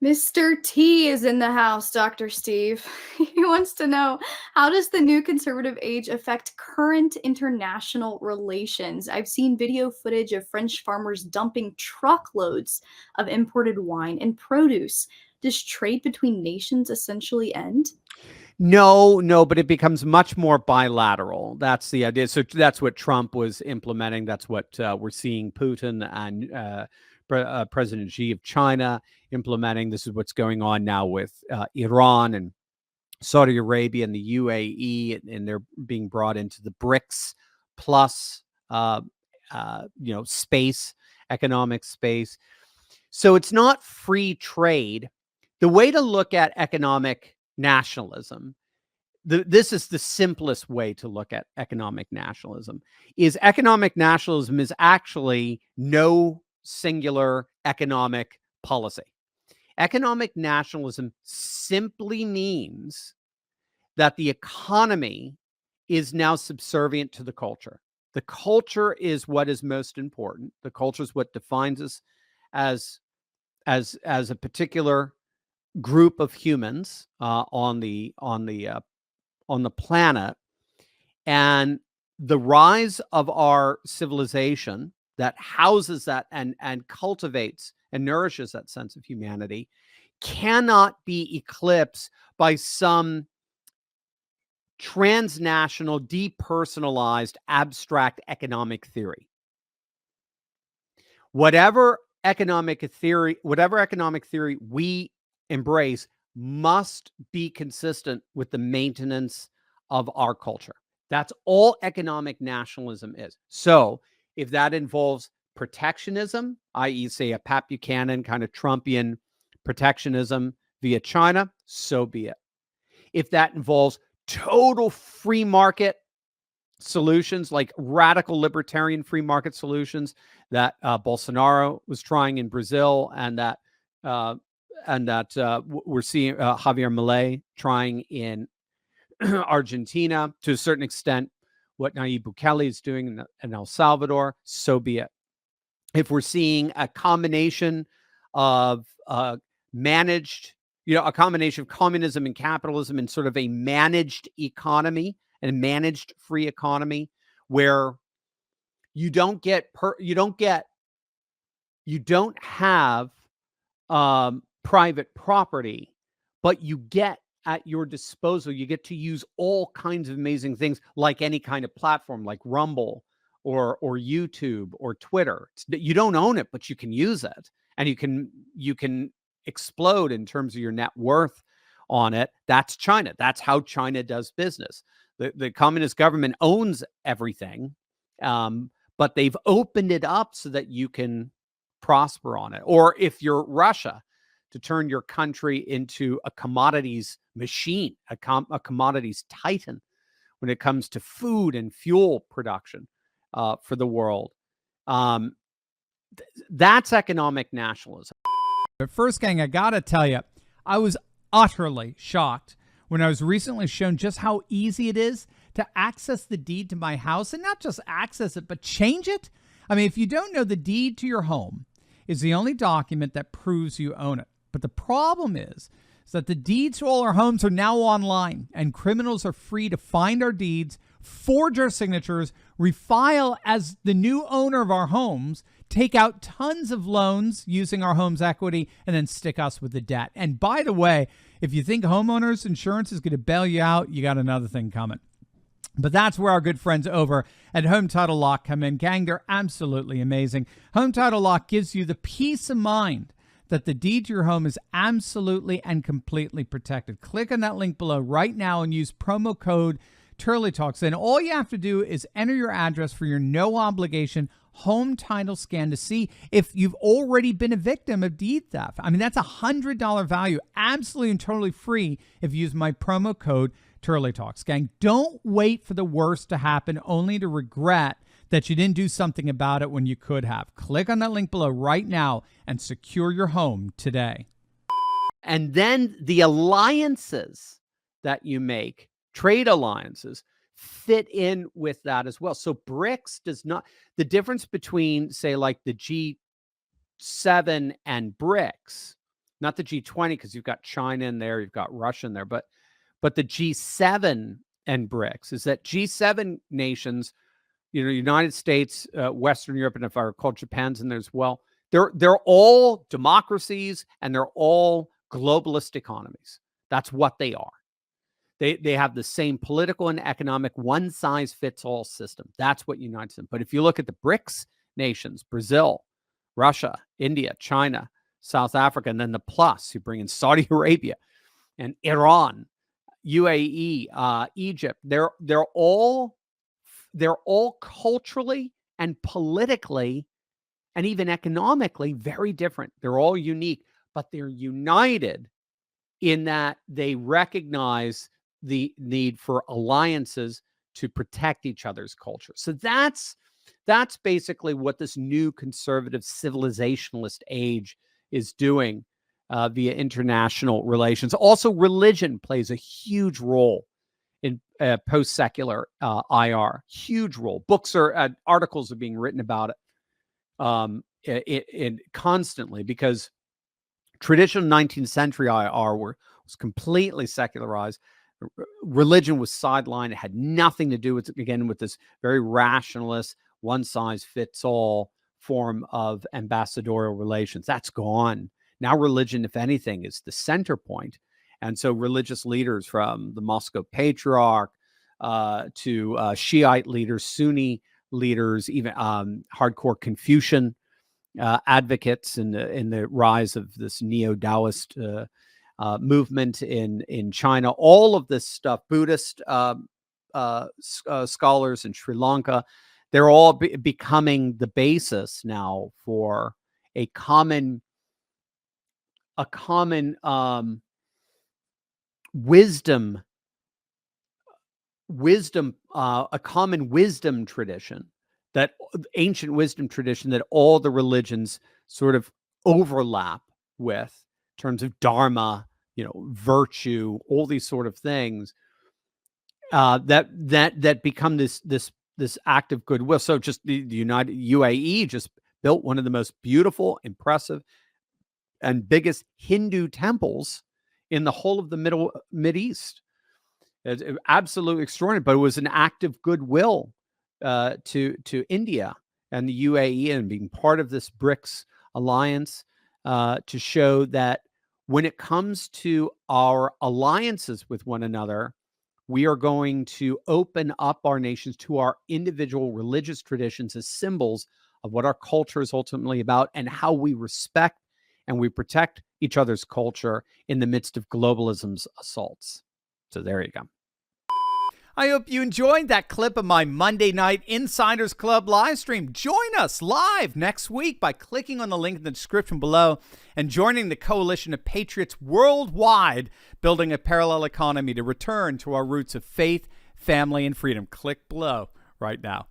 Mr. T is in the house, Dr. Steve. He wants to know, how does the new conservative age affect current international relations? I've seen video footage of French farmers dumping truckloads of imported wine and produce. Does trade between nations essentially end? No, but it becomes much more bilateral. That's the idea. So that's what Trump was implementing. That's what we're seeing Putin and President Xi of China implementing. This is what's going on now with Iran and Saudi Arabia and the UAE, and they're being brought into the BRICS plus, space, economic space. So it's not free trade. The way to look at economic nationalism, this is the simplest way to look at economic nationalism, is actually no singular economic policy. Economic nationalism simply means that the economy is now subservient to the culture. The culture is what is most important. The culture is what defines us as a particular group of humans on the planet. And the rise of our civilization that houses that and cultivates and nourishes that sense of humanity cannot be eclipsed by some transnational, depersonalized, abstract economic theory. Whatever economic theory we embrace must be consistent with the maintenance of our culture. That's all economic nationalism is. So if that involves protectionism, i.e., say a Pat Buchanan kind of Trumpian protectionism via China, so be it. If that involves total free market solutions, like radical libertarian free market solutions that Bolsonaro was trying in Brazil, and that we're seeing Javier Milei trying in Argentina, to a certain extent, what Nayib Bukele is doing in El Salvador, so be it. If we're seeing a combination of managed, a combination of communism and capitalism in sort of a managed economy and a managed free economy, where you don't have private property, but you get at your disposal, you get to use all kinds of amazing things, like any kind of platform, like Rumble or YouTube or Twitter. You don't own it, but you can use it, and you can explode in terms of your net worth on it. That's China. That's how China does business. The communist government owns everything, but they've opened it up so that you can prosper on it. Or if you're Russia, to turn your country into a commodities machine, a commodities titan when it comes to food and fuel production for the world. That's economic nationalism. But first, gang, I gotta tell you, I was utterly shocked when I was recently shown just how easy it is to access the deed to my house, and not just access it, but change it. I mean, if you don't know, the deed to your home is the only document that proves you own it. But the problem is that the deeds to all our homes are now online, and criminals are free to find our deeds, forge our signatures, refile as the new owner of our homes, take out tons of loans using our home's equity, and then stick us with the debt. And by the way, if you think homeowners insurance is going to bail you out, you got another thing coming. But that's where our good friends over at Home Title Lock come in. Gang, they're absolutely amazing. Home Title Lock gives you the peace of mind that the deed to your home is absolutely and completely protected. Click on that link below right now and use promo code Turley Talks. And all you have to do is enter your address for your no obligation home title scan to see if you've already been a victim of deed theft. I mean, that's $100 value, absolutely and totally free if you use my promo code Turley Talks. Gang, don't wait for the worst to happen only to regret that you didn't do something about it when you could have. Click on that link below right now and secure your home today. And then the alliances that you make, trade alliances, fit in with that as well. So BRICS does not, the difference between, say, like the G7 and BRICS not the G20, because you've got China in there, you've got Russia in there, but the G7 and BRICS is that G7 nations, United States, Western Europe, and if I recall, Japan's in there as well. They're all democracies and they're all globalist economies. That's what they are. They have the same political and economic one-size-fits-all system. That's what unites them. But if you look at the BRICS nations, Brazil, Russia, India, China, South Africa, and then the plus, you bring in Saudi Arabia and Iran, UAE, Egypt. They're all culturally and politically and even economically very different. They're all unique, but they're united in that they recognize the need for alliances to protect each other's culture. So that's basically what this new conservative civilizationalist age is doing via international relations. Also, religion plays a huge role in post-secular IR. Huge role. Books articles are being written about it constantly, because traditional 19th century IR was completely secularized. Religion was sidelined. It had nothing to do with this very rationalist, one-size-fits-all form of ambassadorial relations. That's gone. Now religion, if anything, is the center point. And so religious leaders, from the Moscow Patriarch to Shiite leaders, Sunni leaders, even hardcore Confucian advocates in the rise of this neo-Taoist movement in China, all of this stuff, Buddhist scholars in Sri Lanka, they're all becoming the basis now for a common wisdom, a common wisdom tradition, that ancient wisdom tradition that all the religions sort of overlap with, in terms of dharma, virtue, all these sort of things that become this act of goodwill. So just the United UAE just built one of the most beautiful, impressive, and biggest Hindu temples in the whole of the Mideast. It's absolutely extraordinary, but it was an act of goodwill to India and the UAE, and being part of this BRICS alliance, to show that when it comes to our alliances with one another, we are going to open up our nations to our individual religious traditions as symbols of what our culture is ultimately about, and how we respect and we protect each other's culture in the midst of globalism's assaults. So there you go. I hope you enjoyed that clip of my Monday night Insiders Club live stream. Join us live next week by clicking on the link in the description below and joining the coalition of patriots worldwide, building a parallel economy to return to our roots of faith, family, and freedom. Click below right now.